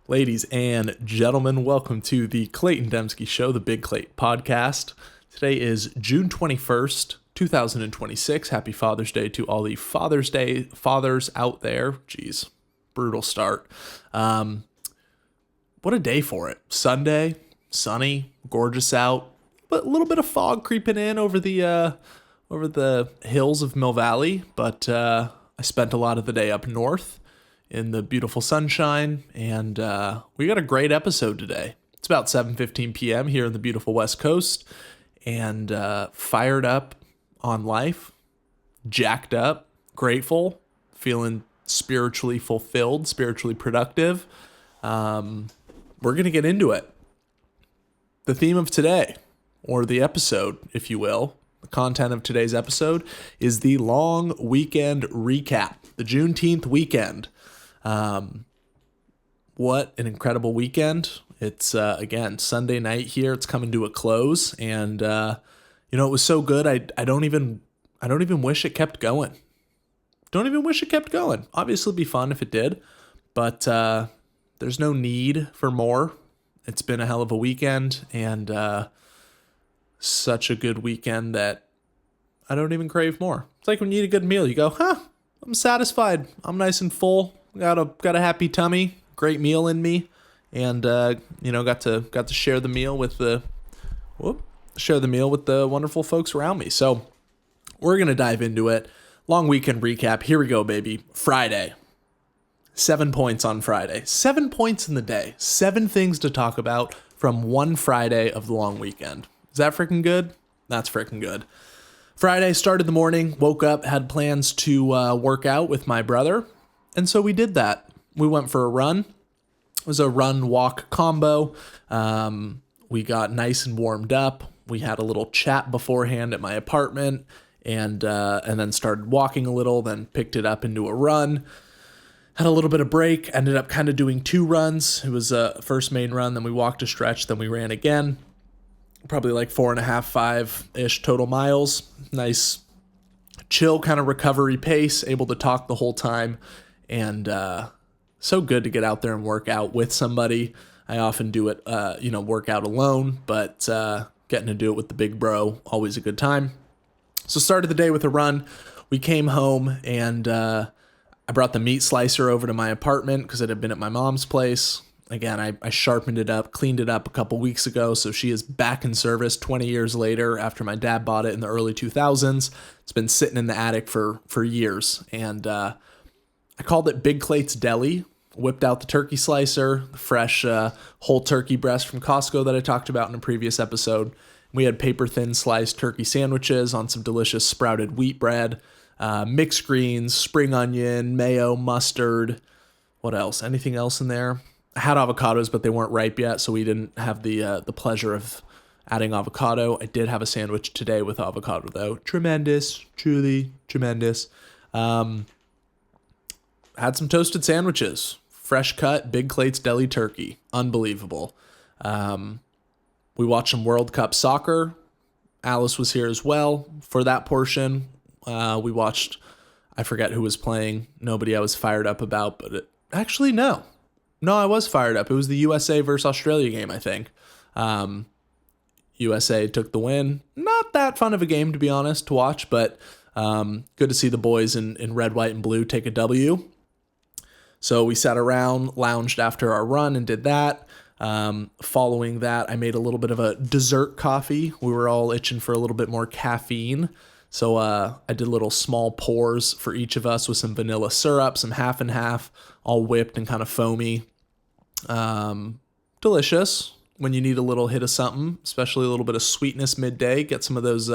Ladies and gentlemen, welcome to the Clayton Dembski Show, the Big Clayton podcast. Today is June 21st, 2026. Happy Father's Day to all the Father's Day fathers out there. Jeez, brutal start. What a day for it. Sunday, sunny, gorgeous out, but a little bit of fog creeping in over the hills of Mill Valley. But I spent a lot of the day up north in the beautiful sunshine, and we got a great episode today. It's about 7:15 p.m. here in the beautiful West Coast, and fired up on life, jacked up, grateful, feeling spiritually fulfilled, spiritually productive. We're going to get into it. The theme of today, or the episode, if you will, the content of today's episode is the long weekend recap, the Juneteenth weekend. What an incredible weekend. It's, again, Sunday night here. It's coming to a close, and, it was so good. I don't even wish it kept going. Don't even wish it kept going. Obviously it'd be fun if it did, but, there's no need for more. It's been a hell of a weekend, and, such a good weekend that I don't even crave more. It's like when you eat a good meal, you go, I'm satisfied. I'm nice and full. Got a happy tummy, great meal in me, and got to share the meal with the wonderful folks around me. So we're gonna dive into it. Long weekend recap. Here we go, baby. Friday. 7 points on Friday. 7 points in the day. 7 things to talk about from one Friday of the long weekend. Is that freaking good? That's freaking good. Friday, started the morning, woke up, had plans to work out with my brother. And so we did that. We went for a run. It was a run-walk combo. We got nice and warmed up. We had a little chat beforehand at my apartment, and then started walking a little, then picked it up into a run. Had a little bit of break, ended up kind of doing 2 runs. It was a first main run, then we walked a stretch, then we ran again. Probably like 4.5, 5-ish total miles. Nice, chill kind of recovery pace, able to talk the whole time. And so good to get out there and work out with somebody. I often do it, work out alone, but getting to do it with the big bro, always a good time. So started the day with a run. We came home, and I brought the meat slicer over to my apartment because it had been at my mom's place. Again, I sharpened it up, cleaned it up a couple weeks ago, so she is back in service 20 years later after my dad bought it in the early 2000s. It's been sitting in the attic for years, and I called it Big Clay's Deli. Whipped out the turkey slicer, the fresh whole turkey breast from Costco that I talked about in a previous episode. We had paper-thin sliced turkey sandwiches on some delicious sprouted wheat bread, mixed greens, spring onion, mayo, mustard. What else? Anything else in there? I had avocados, but they weren't ripe yet, so we didn't have the pleasure of adding avocado. I did have a sandwich today with avocado, though. Tremendous. Truly tremendous. Had some toasted sandwiches. Fresh cut, Big Clay's Deli turkey. Unbelievable. We watched some World Cup soccer. Alice was here as well for that portion. We watched, I forget who was playing. Nobody I was fired up about, but actually, no. No, I was fired up. It was the USA versus Australia game, I think. USA took the win. Not that fun of a game, to be honest, to watch, but good to see the boys in red, white, and blue take a W. So we sat around, lounged after our run, and did that. Following that, I made a little bit of a dessert coffee. We were all itching for a little bit more caffeine. So I did little small pours for each of us with some vanilla syrup, some half and half, all whipped and kind of foamy. Delicious when you need a little hit of something, especially a little bit of sweetness midday. Get some of those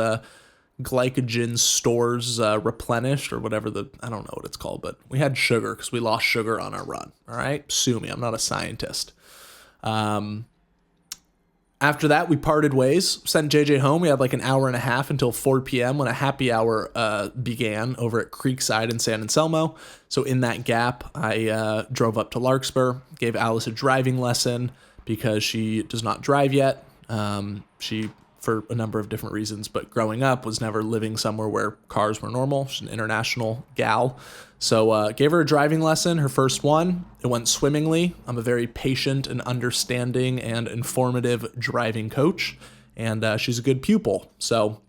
glycogen stores replenished, or whatever I don't know what it's called, but we had sugar because we lost sugar on our run. All right, sue me, I'm not a scientist. After that, we parted ways, sent JJ home. We had like an hour and a half until 4 p.m. when a happy hour began over at Creekside in San Anselmo. So in that gap, I drove up to Larkspur, gave Alice a driving lesson because she does not drive yet. She for a number of different reasons, but growing up was never living somewhere where cars were normal. She's an international gal. So gave her a driving lesson, her first one. It went swimmingly. I'm a very patient and understanding and informative driving coach, and she's a good pupil. So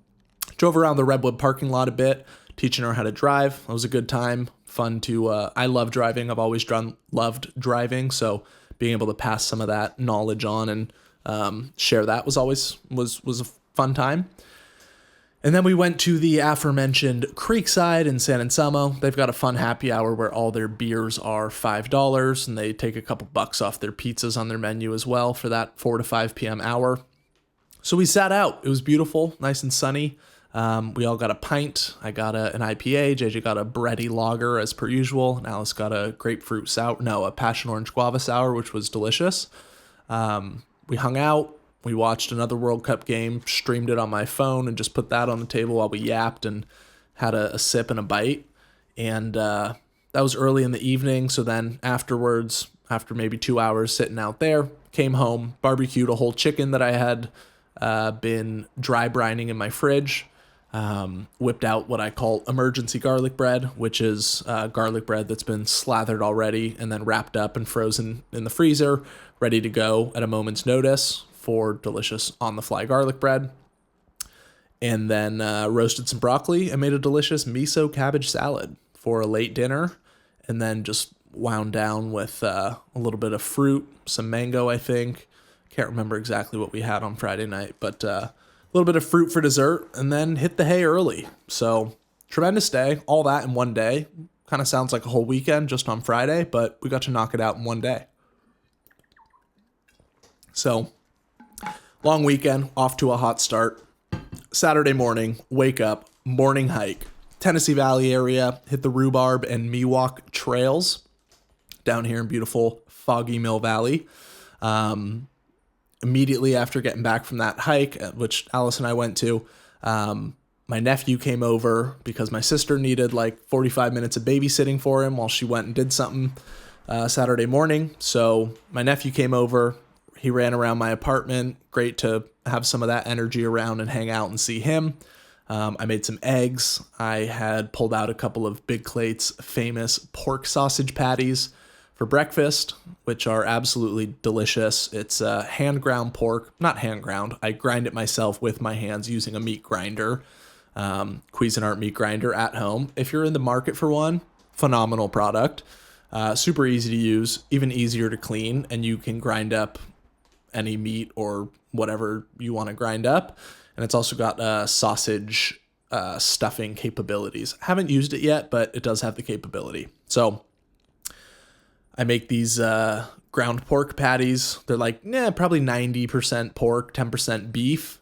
drove around the Redwood parking lot a bit, teaching her how to drive. It was a good time, fun to, I love driving. I've always loved driving. So being able to pass some of that knowledge on and share that was always was a fun time. And then we went to the aforementioned Creekside in San Anselmo. They've got a fun happy hour where all their beers are $5, and they take a couple bucks off their pizzas on their menu as well for that 4 to 5 p.m. hour. So we sat out. It was beautiful, nice and sunny. We all got a pint. I got an IPA. JJ got a bready lager as per usual. And Alice got a grapefruit sour. No, a passion orange guava sour, which was delicious. We hung out. We watched another World Cup game, streamed it on my phone, and just put that on the table while we yapped and had a sip and a bite. And that was early in the evening. So then afterwards, after maybe 2 hours sitting out there, came home, barbecued a whole chicken that I had been dry brining in my fridge. Whipped out what I call emergency garlic bread, which is garlic bread that's been slathered already and then wrapped up and frozen in the freezer, ready to go at a moment's notice for delicious on-the-fly garlic bread. And then roasted some broccoli and made a delicious miso cabbage salad for a late dinner, and then just wound down with a little bit of fruit, some mango, I think. Can't remember exactly what we had on Friday night, but a little bit of fruit for dessert, and then hit the hay early. So tremendous day, all that in one day. Kind of sounds like a whole weekend just on Friday, but we got to knock it out in one day. So long weekend, off to a hot start. Saturday morning, wake up, morning hike. Tennessee Valley area, hit the Rhubarb and Miwok trails down here in beautiful Foggy Mill Valley. Immediately after getting back from that hike, which Alice and I went to, my nephew came over because my sister needed like 45 minutes of babysitting for him while she went and did something Saturday morning. So my nephew came over. He ran around my apartment. Great to have some of that energy around and hang out and see him. I made some eggs. I had pulled out a couple of Big Clate's famous pork sausage patties for breakfast, which are absolutely delicious. It's hand ground pork, not hand ground. I grind it myself with my hands using a meat grinder, Cuisinart meat grinder at home. If you're in the market for one, phenomenal product. Super easy to use, even easier to clean, and you can grind up any meat or whatever you want to grind up. And it's also got sausage stuffing capabilities. Haven't used it yet, but it does have the capability. So I make these ground pork patties. They're like, probably 90% pork, 10% beef.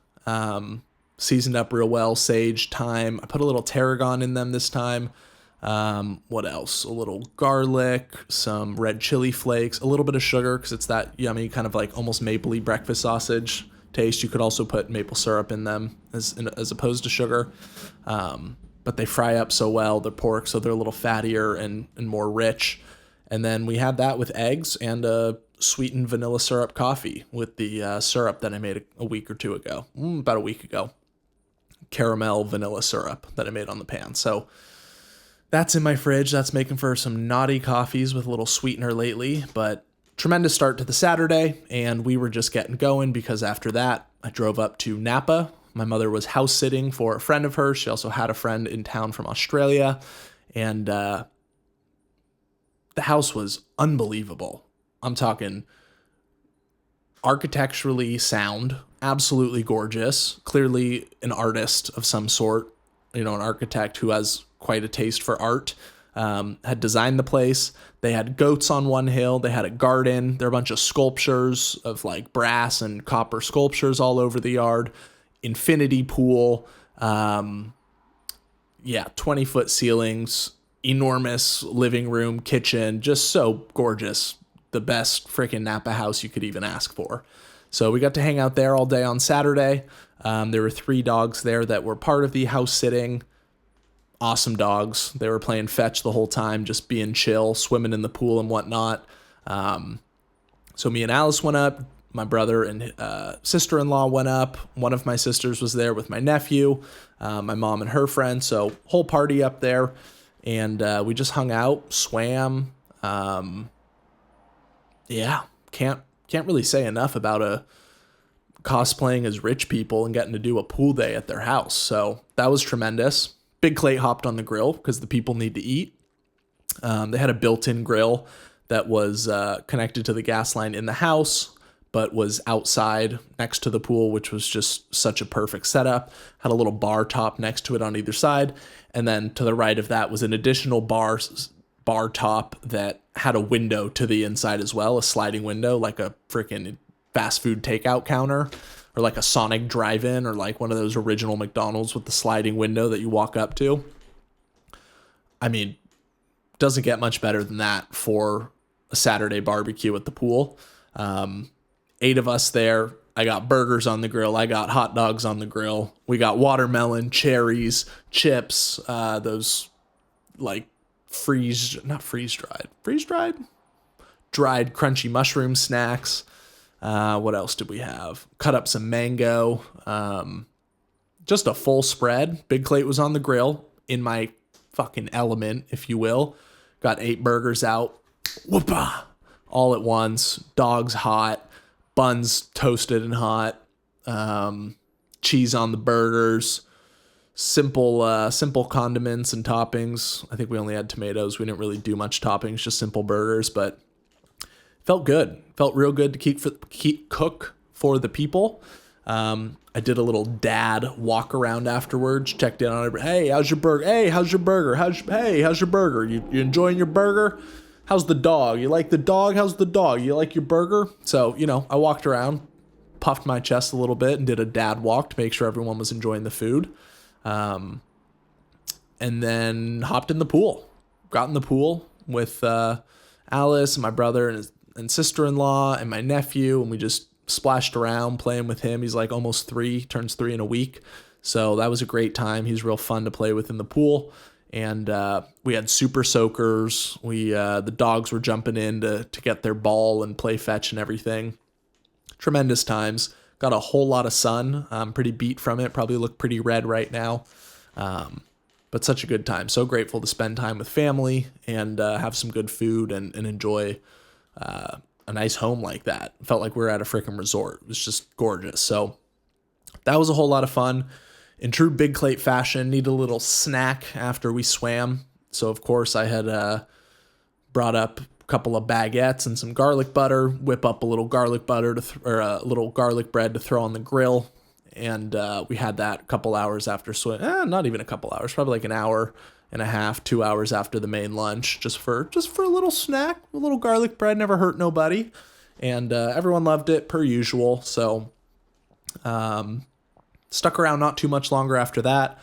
Seasoned up real well, sage, thyme. I put a little tarragon in them this time. What else? A little garlic, some red chili flakes, a little bit of sugar because it's that yummy kind of like almost mapley breakfast sausage taste. You could also put maple syrup in them as opposed to sugar. But they fry up so well, the pork, so they're a little fattier and more rich. And then we had that with eggs and a sweetened vanilla syrup coffee with the syrup that I made a week or two ago, about a week ago. Caramel vanilla syrup that I made on the pan. So that's in my fridge. That's making for some naughty coffees with a little sweetener lately, but tremendous start to the Saturday, and we were just getting going because after that, I drove up to Napa. My mother was house sitting for a friend of hers. She also had a friend in town from Australia, and the house was unbelievable. I'm talking architecturally sound, absolutely gorgeous, clearly an artist of some sort, an architect who has quite a taste for art, had designed the place. They had goats on one hill. They had a garden. There are a bunch of sculptures of like brass and copper sculptures all over the yard. Infinity pool. 20-foot ceilings, enormous living room, kitchen, just so gorgeous. The best freaking Napa house you could even ask for. So we got to hang out there all day on Saturday. There were 3 dogs there that were part of the house sitting. Awesome dogs. They were playing fetch the whole time, just being chill, swimming in the pool and whatnot. So me and Alice went up, My brother and sister-in-law went up. One of my sisters was there with my nephew, my mom and her friend. So whole party up there, and we just hung out, swam. Yeah, can't really say enough about cosplaying as rich people and getting to do a pool day at their house. So that was tremendous. Big Clate hopped on the grill because the people need to eat. They had a built-in grill that was connected to the gas line in the house, but was outside next to the pool, which was just such a perfect setup. Had a little bar top next to it on either side. And then to the right of that was an additional bar top that had a window to the inside as well, a sliding window, like a freaking fast food takeout counter, or like a Sonic drive-in, or like one of those original McDonald's with the sliding window that you walk up to. I mean, doesn't get much better than that for a Saturday barbecue at the pool. 8 of us there. I got burgers on the grill. I got hot dogs on the grill. We got watermelon, cherries, chips, those like dried crunchy mushroom snacks. What else did we have? Cut up some mango. Just a full spread. Big Clate was on the grill in my fucking element, if you will. Got 8 burgers out. Whoopah! All at once. Dogs hot. Buns toasted and hot. Cheese on the burgers. Simple condiments and toppings. I think we only had tomatoes. We didn't really do much toppings, just simple burgers, but felt good. Felt real good to cook for the people. I did a little dad walk around afterwards. Checked in on everybody. Hey, how's your burger? Hey, how's your burger? How's your burger? You enjoying your burger? How's the dog? You like the dog? How's the dog? You like your burger? So, I walked around, puffed my chest a little bit, and did a dad walk to make sure everyone was enjoying the food. And then hopped in the pool. Got in the pool with Alice and my brother and sister-in-law and my nephew, and we just splashed around playing with him. He's like almost 3, turns 3 in a week. So that was a great time. He's real fun to play with in the pool. And we had super soakers. The dogs were jumping in to get their ball and play fetch and everything. Tremendous times. Got a whole lot of sun. I'm pretty beat from it. Probably look pretty red right now. But such a good time. So grateful to spend time with family and have some good food and enjoy a nice home like that. Felt like we were at a freaking resort. It was just gorgeous. So that was a whole lot of fun. In true Big Clate fashion, need a little snack after we swam. So, of course, I had brought up a couple of baguettes and some garlic butter, whip up a little garlic butter or a little garlic bread to throw on the grill. And we had that a couple hours after swim. Not even a couple hours, probably like an hour and a half, 2 hours after the main lunch, just for a little snack. A little garlic bread never hurt nobody. And everyone loved it per usual. So, stuck around not too much longer after that,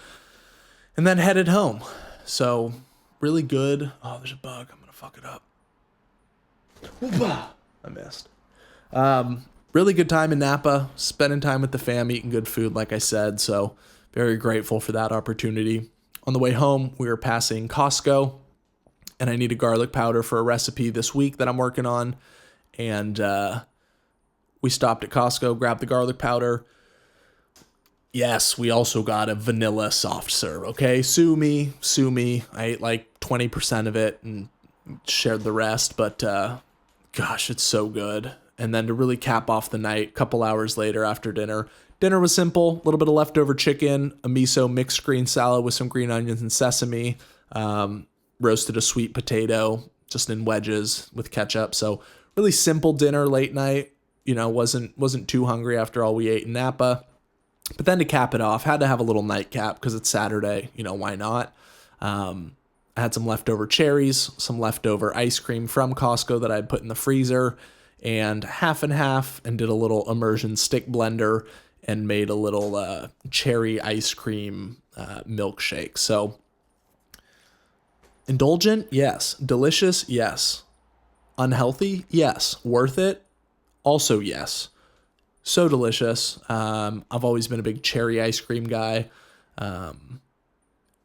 and then headed home. So really good. Oh, there's a bug. I'm going to fuck it up. I missed. Really good time in Napa, spending time with the fam, eating good food, like I said. So very grateful for that opportunity. On the way home, we were passing Costco, and I needed garlic powder for a recipe this week that I'm working on. And we stopped at Costco, grabbed the garlic powder. Yes, we also got a vanilla soft serve, okay? Sue me. I ate like 20% of it and shared the rest, but gosh, it's so good. And then to really cap off the night, a couple hours later after dinner was simple, a little bit of leftover chicken, a miso mixed green salad with some green onions and sesame, roasted a sweet potato just in wedges with ketchup. So really simple dinner late night, wasn't too hungry after all we ate in Napa. But then to cap it off, had to have a little nightcap because it's Saturday. Why not? I had some leftover cherries, some leftover ice cream from Costco that I'd put in the freezer, and half and half, and did a little immersion stick blender and made a little cherry ice cream milkshake. So indulgent, yes. Delicious, yes. Unhealthy, yes. Worth it, also yes. So delicious. I've always been a big cherry ice cream guy.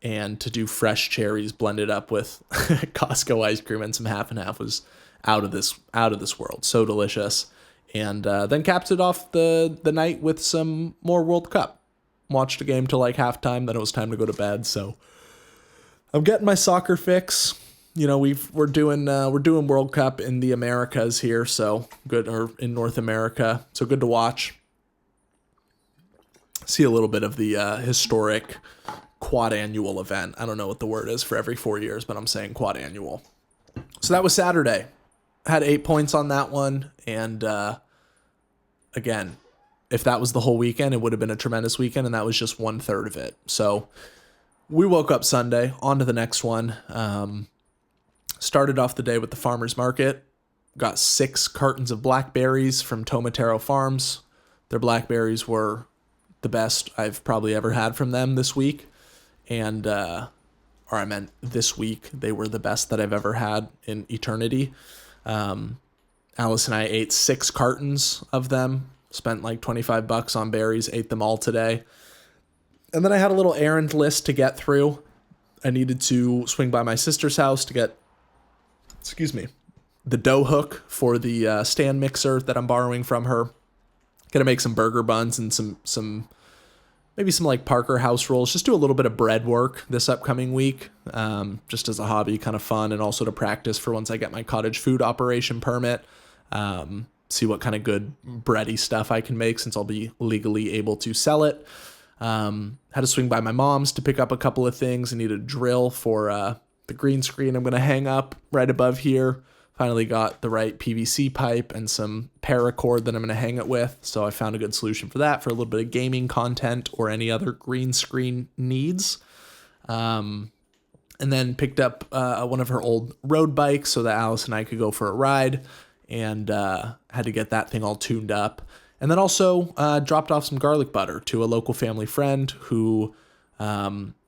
And to do fresh cherries blended up with Costco ice cream and some half and half was out of this world. So delicious. And then capped it off the night with some more World Cup. Watched a game till like halftime, then it was time to go to bed. So I'm getting my soccer fix. You know, we're doing World Cup in the Americas here, so good, or in North America, so good to watch. See a little bit of the historic quad annual event. I don't know what the word is for every 4 years, but I'm saying quad annual. So that was Saturday. Had 8 points on that one, and again, if that was the whole weekend, it would have been a tremendous weekend, and that was just 1/3 of it. So we woke up Sunday, on to the next one. Started off the day with the farmer's market. Got 6 cartons of blackberries from Tomatero Farms. Their blackberries were the best I've probably ever had from them this week. And, or I meant this week, they were the best that I've ever had in eternity. Alice and I ate 6 cartons of them, spent like $25 on berries, ate them all today. And then I had a little errand list to get through. I needed to swing by my sister's house to get, the dough hook for the stand mixer that I'm borrowing from her. Gonna make some burger buns and some maybe some like Parker house rolls. Just do a little bit of bread work this upcoming week, just as a hobby, kind of fun, and also to practice for once I get my cottage food operation permit. See what kind of good bready stuff I can make since I'll be legally able to sell it. Had to swing by my mom's to pick up a couple of things. I need a drill for the green screen I'm going to hang up right above here. Finally got the right PVC pipe and some paracord that I'm going to hang it with. So I found a good solution for that for a little bit of gaming content or any other green screen needs. And then picked up one of her old road bikes so that Alice and I could go for a ride, and had to get that thing all tuned up. And then also dropped off some garlic butter to a local family friend who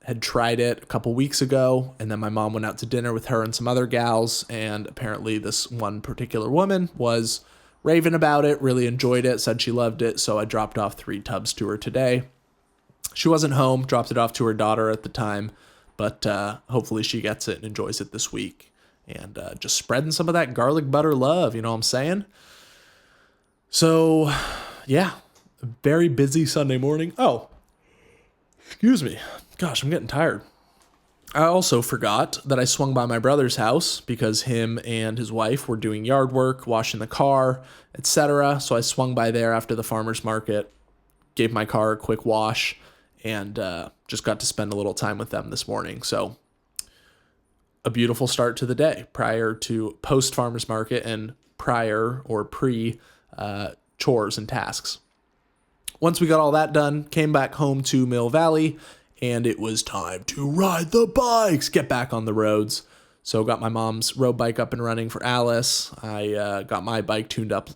had tried it a couple weeks ago, and then my mom went out to dinner with her and some other gals, and apparently this one particular woman was raving about it, really enjoyed it, said she loved it, so I dropped off 3 tubs to her today. She wasn't home, dropped it off to her daughter at the time, but hopefully she gets it and enjoys it this week. And just spreading some of that garlic butter love, you know what I'm saying? So, yeah, very busy Sunday morning. Oh, excuse me. Gosh, I'm getting tired. I also forgot that I swung by my brother's house because him and his wife were doing yard work, washing the car, etc. So I swung by there after the farmer's market, gave my car a quick wash, and just got to spend a little time with them this morning. So a beautiful start to the day prior to post farmer's market and prior or pre chores and tasks. Once we got all that done, came back home to Mill Valley, and it was time to ride the bikes, get back on the roads. So got my mom's road bike up and running for Alice. I got my bike tuned up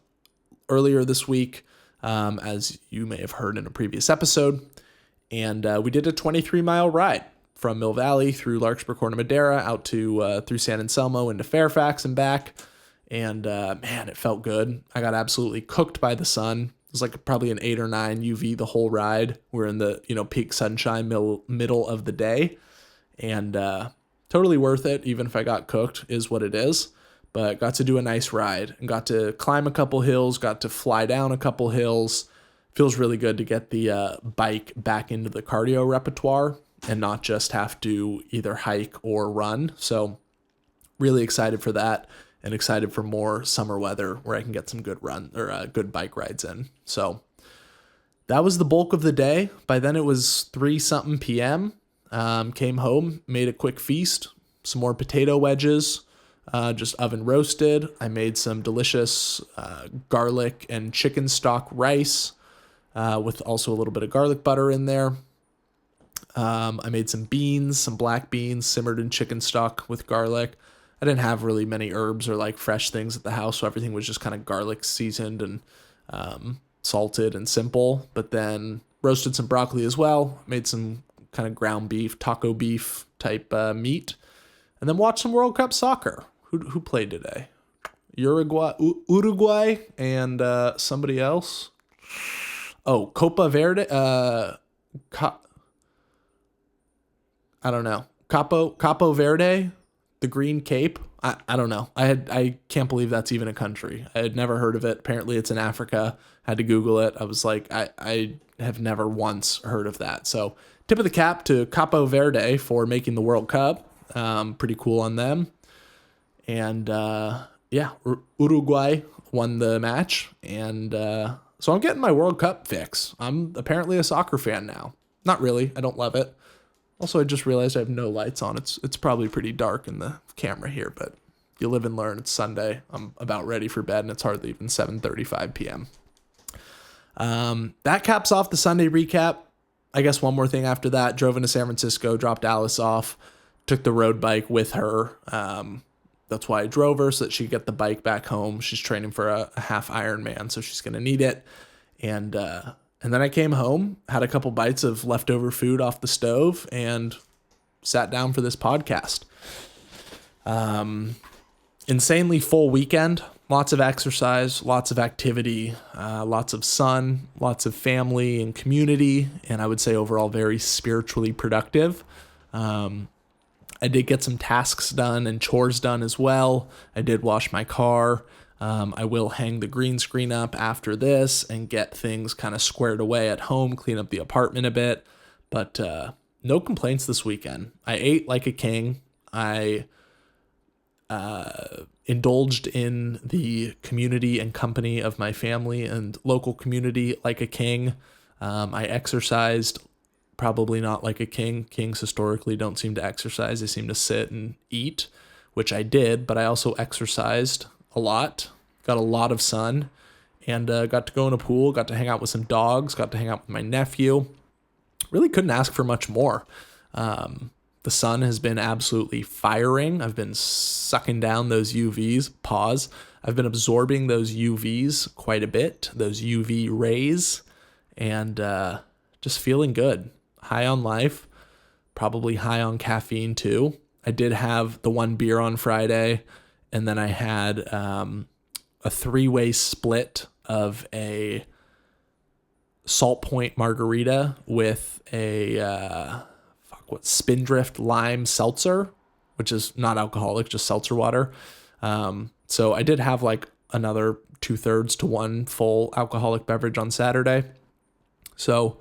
earlier this week, as you may have heard in a previous episode. And we did a 23-mile ride from Mill Valley through Larkspur, Corona Madera, out to through San Anselmo into Fairfax and back. And man, it felt good. I got absolutely cooked by the sun. It was like probably an 8 or 9 UV the whole ride. We're in the peak sunshine middle of the day, and totally worth it. Even if I got cooked, is what it is. But got to do a nice ride and got to climb a couple hills. Got to fly down a couple hills. Feels really good to get the bike back into the cardio repertoire and not just have to either hike or run. So really excited for that. And excited for more summer weather where I can get some good good bike rides in. So that was the bulk of the day. By then it was 3-something p.m. Came home, made a quick feast, some more potato wedges, just oven roasted. I made some delicious garlic and chicken stock rice with also a little bit of garlic butter in there. I made some beans, some black beans simmered in chicken stock with garlic. I didn't have really many herbs or like fresh things at the house, so everything was just kind of garlic seasoned and salted and simple. But then roasted some broccoli as well, made some kind of ground beef, taco beef type meat, and then watched some World Cup soccer. Who played today? Uruguay and somebody else. Oh, Copa Verde. I don't know. Capo Verde. the Green Cape. I don't know. I can't believe that's even a country. I had never heard of it. Apparently it's in Africa. Had to Google it. I was like, I have never once heard of that. So tip of the cap to Capo Verde for making the World Cup. Pretty cool on them. And yeah, Uruguay won the match. And so I'm getting my World Cup fix. I'm apparently a soccer fan now. Not really. I don't love it. Also, I just realized I have no lights on. It's probably pretty dark in the camera here, but you live and learn. It's Sunday. I'm about ready for bed, and it's hardly even 7:35 p.m. That caps off the Sunday recap. I guess one more thing after that. Drove into San Francisco, dropped Alice off, took the road bike with her. That's why I drove her, so that she could get the bike back home. She's training for a half Ironman, so she's going to need it. And then I came home, had a couple bites of leftover food off the stove, and sat down for this podcast. Insanely full weekend. Lots of exercise, lots of activity, lots of sun, lots of family and community, and I would say overall very spiritually productive. I did get some tasks done and chores done as well. I did wash my car. I will hang the green screen up after this and get things kind of squared away at home, clean up the apartment a bit. But no complaints this weekend. I ate like a king. I indulged in the community and company of my family and local community like a king. I exercised, probably not like a king. Kings historically don't seem to exercise. They seem to sit and eat, which I did, but I also exercised a lot, got a lot of sun, and got to go in a pool, got to hang out with some dogs, got to hang out with my nephew. Really couldn't ask for much more. The sun has been absolutely firing. I've been sucking down those UVs. Pause. I've been absorbing those UVs quite a bit, those UV rays, and just feeling good. High on life, probably high on caffeine too. I did have the one beer on Friday, and then I had a 3-way split of a Salt Point margarita with a Spindrift lime seltzer, which is not alcoholic, just seltzer water. So I did have like another 2/3 to 1 full alcoholic beverage on Saturday. So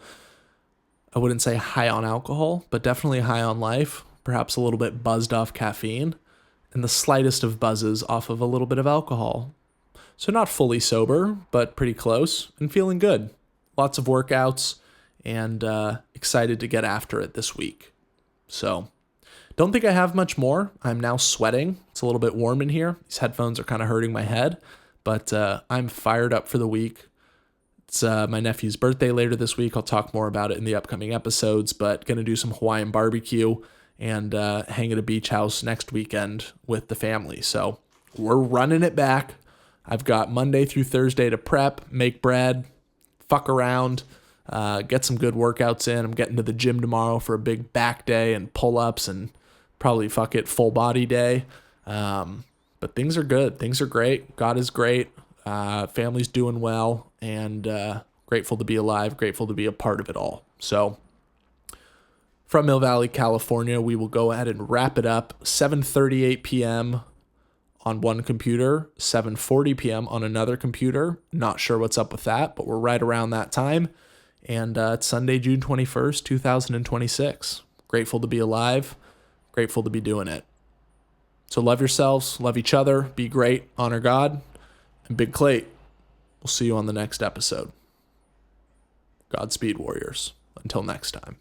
I wouldn't say high on alcohol, but definitely high on life, perhaps a little bit buzzed off caffeine, and the slightest of buzzes off of a little bit of alcohol. So not fully sober, but pretty close, and feeling good. Lots of workouts, and excited to get after it this week. So don't think I have much more. I'm now sweating. It's a little bit warm in here. These headphones are kind of hurting my head, but I'm fired up for the week. It's my nephew's birthday later this week. I'll talk more about it in the upcoming episodes, but going to do some Hawaiian barbecue and hang at a beach house next weekend with the family. So we're running it back. I've got Monday through Thursday to prep, make bread, fuck around, get some good workouts in. I'm getting to the gym tomorrow for a big back day and pull-ups and probably full body day. But things are good. Things are great. God is great. Family's doing well, and grateful to be alive, grateful to be a part of it all. So from Mill Valley, California, we will go ahead and wrap it up. 7:38 p.m. on one computer, 7:40 p.m. on another computer. Not sure what's up with that, but we're right around that time. And it's Sunday, June 21st, 2026. Grateful to be alive, grateful to be doing it. So love yourselves, love each other, be great, honor God, and Big Clate. We'll see you on the next episode. Godspeed, Warriors. Until next time.